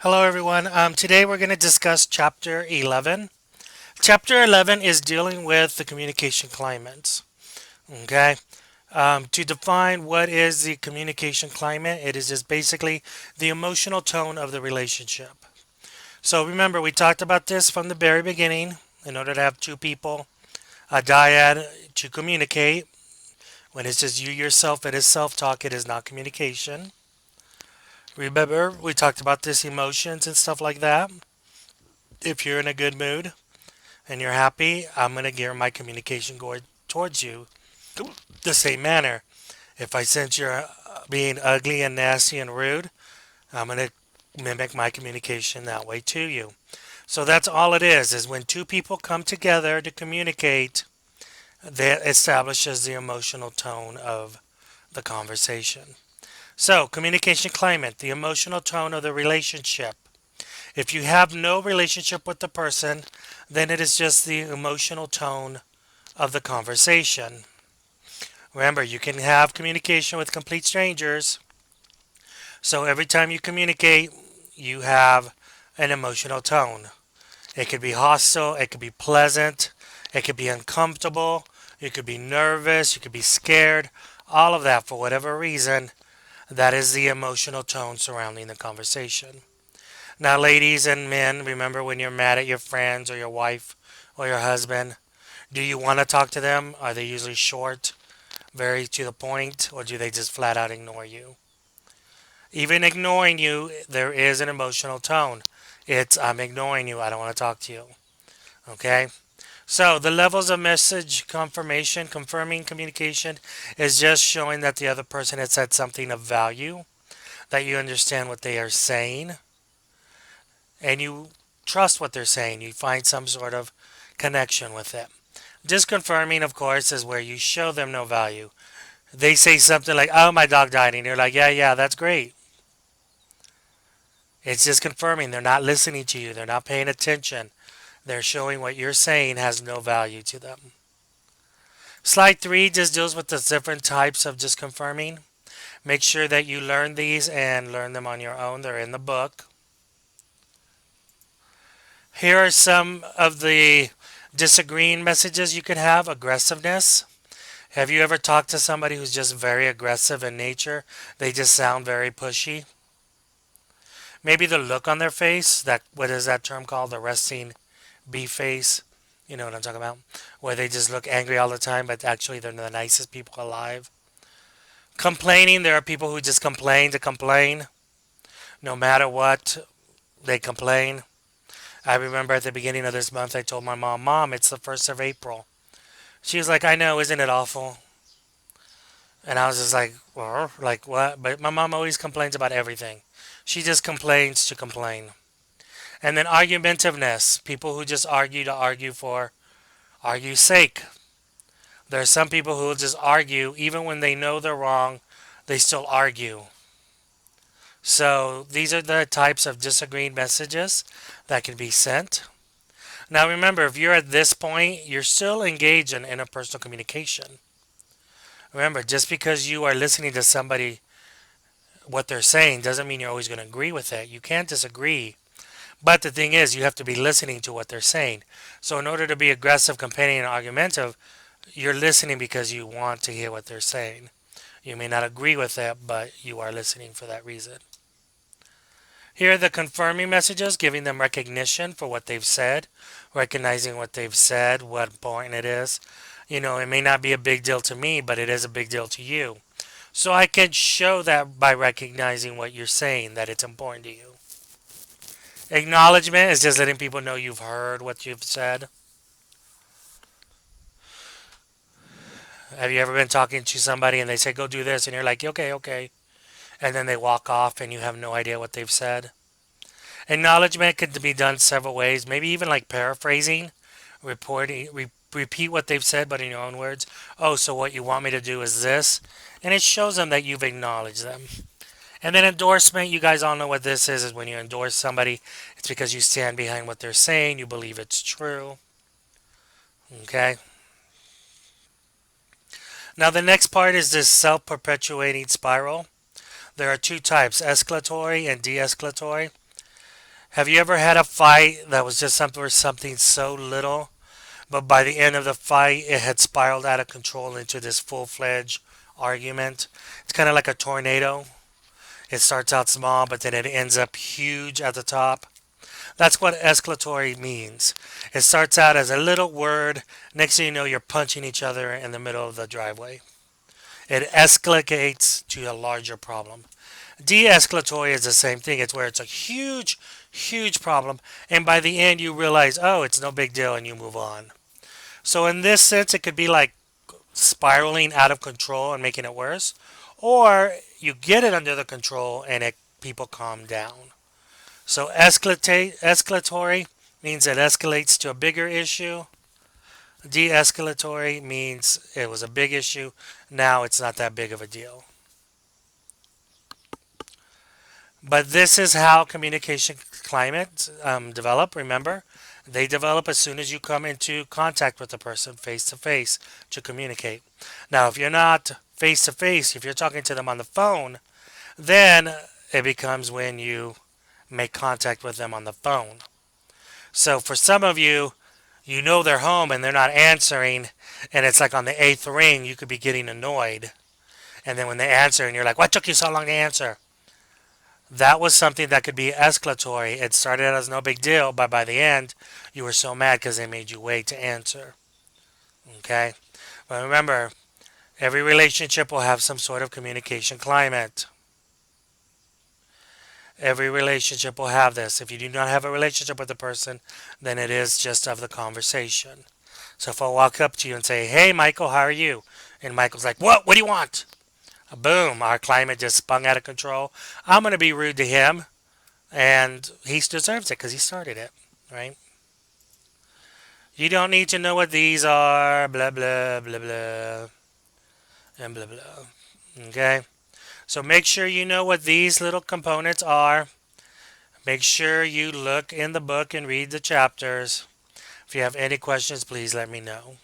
Hello, everyone. Today we're going to discuss Chapter 11. Chapter 11 is dealing with the communication climate. Okay. To define what is the communication climate, it is just basically the emotional tone of the relationship. So remember, we talked about this from the very beginning. In order to have two people, a dyad to communicate, when it's just you yourself, it is self talk, it is not communication. Remember, we talked about this emotions and stuff like that. If you're in a good mood, and you're happy, I'm going to gear my communication towards you the same manner. If I sense you're being ugly and nasty and rude, I'm going to mimic my communication that way to you. So that's all it is when two people come together to communicate, that establishes the emotional tone of the conversation. So, communication climate, the emotional tone of the relationship. If you have no relationship with the person, then it is just the emotional tone of the conversation. Remember, you can have communication with complete strangers. So every time you communicate, you have an emotional tone. It could be hostile, it could be pleasant, it could be uncomfortable, you could be nervous, you could be scared, all of that for whatever reason. That is the emotional tone surrounding the conversation. Now, ladies and men, remember when you're mad at your friends or your wife or your husband, do you want to talk to them? Are they usually short, very to the point, or do they just flat out ignore you? Even ignoring you, there is an emotional tone. It's, I'm ignoring you, I don't want to talk to you. Okay? So, the levels of message confirmation, confirming communication, is just showing that the other person has said something of value, that you understand what they are saying, and you trust what they're saying. You find some sort of connection with it. Disconfirming, of course, is where you show them no value. They say something like, "Oh, my dog died," and you're like, "Yeah, yeah, that's great." It's just confirming they're not listening to you. They're not paying attention. They're showing what you're saying has no value to them. Slide 3 just deals with the different types of just confirming. Make sure that you learn these and learn them on your own. They're in the book. Here are some of the disagreeing messages you could have. Aggressiveness. Have you ever talked to somebody who's just very aggressive in nature? They just sound very pushy. Maybe the look on their face, that what is that term called? The resting bee face. You know what I'm talking about? Where they just look angry all the time, but actually they're the nicest people alive. Complaining, there are people who just complain to complain. No matter what, they complain. I remember at the beginning of this month, I told my mom, "Mom, it's the 1st of April." She was like, "I know, isn't it awful?" And I was just like, well, like what? But my mom always complains about everything. She just complains to complain. And then argumentiveness, people who just argue to argue for argue's sake. There are some people who will just argue even when they know they're wrong, they still argue. So these are the types of disagreeing messages that can be sent. Now remember, if you're at this point, you're still engaged in interpersonal communication. Remember, just because you are listening to somebody, what they're saying, doesn't mean you're always going to agree with it. You can't disagree. But the thing is, you have to be listening to what they're saying. So in order to be aggressive, companion, and argumentative, you're listening because you want to hear what they're saying. You may not agree with it, but you are listening for that reason. Here are the confirming messages, giving them recognition for what they've said, recognizing what they've said, what important it is. You know, it may not be a big deal to me, but it is a big deal to you. So I can show that by recognizing what you're saying, that it's important to you. Acknowledgement is just letting people know you've heard what you've said. Have you ever been talking to somebody and they say, go do this, and you're like, okay, okay. And then they walk off and you have no idea what they've said? Acknowledgement could be done several ways, maybe even like paraphrasing, repeat what they've said, but in your own words. Oh, so what you want me to do is this? And it shows them that you've acknowledged them. And then endorsement, you guys all know what this is when you endorse somebody, it's because you stand behind what they're saying, you believe it's true. Okay? Now, the next part is this self perpetuating spiral. There are two types, escalatory and de escalatory. Have you ever had a fight that was just something for something so little, but by the end of the fight, it had spiraled out of control into this full-fledged argument? It's kind of like a tornado. It starts out small, but then it ends up huge at the top. That's what escalatory means. It starts out as a little word. Next thing you know, you're punching each other in the middle of the driveway. It escalates to a larger problem. De-escalatory is the same thing. It's where it's a huge, huge problem, and by the end you realize, oh, it's no big deal, and you move on. So in this sense, it could be like spiraling out of control and making it worse, or you get it under the control and people calm down. So escalatory means it escalates to a bigger issue. De-escalatory means it was a big issue. Now it's not that big of a deal. But this is how communication climates develop. Remember, they develop as soon as you come into contact with the person face to face to communicate. Now, if you're not face to face, if you're talking to them on the phone, then it becomes when you make contact with them on the phone. So for some of you, you know they're home and they're not answering, and it's like on the eighth ring, you could be getting annoyed. And then when they answer, and you're like, what took you so long to answer? That was something that could be escalatory. It started out as no big deal, but by the end, you were so mad because they made you wait to answer. Okay? But remember, every relationship will have some sort of communication climate. Every relationship will have this. If you do not have a relationship with a person, then it is just of the conversation. So if I walk up to you and say, hey, Michael, how are you? And Michael's like, what? What do you want? Boom, our climate just spun out of control. I'm going to be rude to him, and he deserves it because he started it, right? You don't need to know what these are, blah, blah, blah, blah, and blah, blah. Okay? So make sure you know what these little components are. Make sure you look in the book and read the chapters. If you have any questions, please let me know.